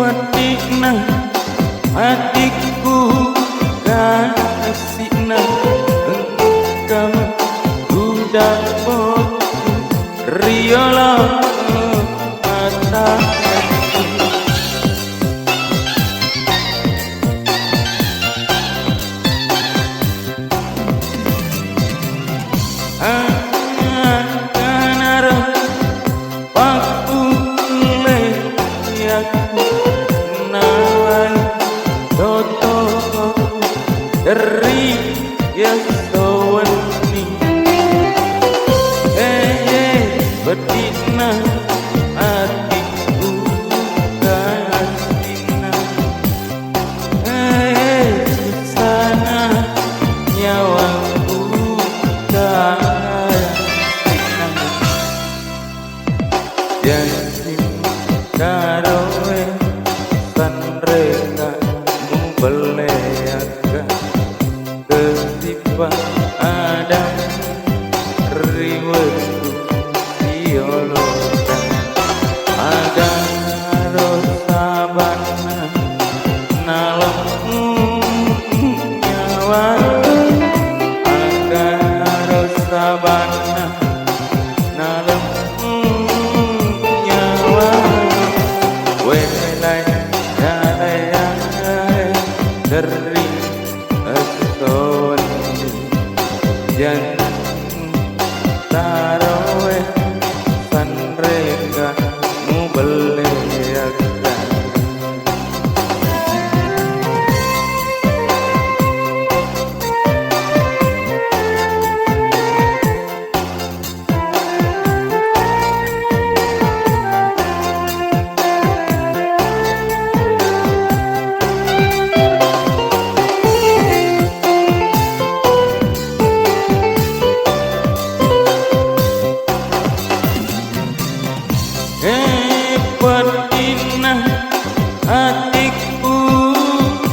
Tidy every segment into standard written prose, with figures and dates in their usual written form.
Petikna hatiku kasihna kamu ku dapat riola mata dari ya sawani betina hatiku kasihna sana nyawaku kasihna janji karowe sanreka mubeleaka ketiba Adam riwetu diolotan agaro sabana nalemu nyawa agaro sabana nalemu nyawa welai dalaya dari jan tarowe sanreka mubeleaka petina hatiku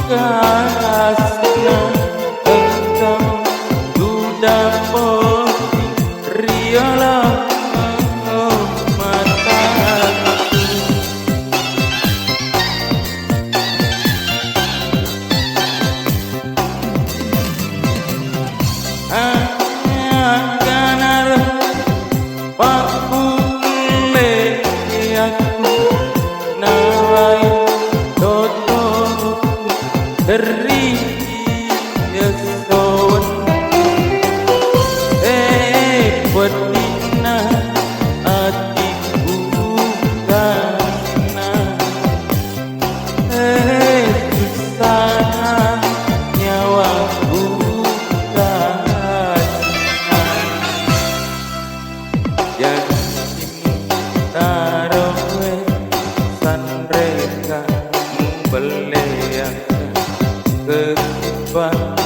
kasihna engkau ku dapat riola mataku akan arah paku nawai toto dari yason petina hatiku kasihna susana nyawaku kasihna janjimu tarowe sanreka mubeleaka ketiba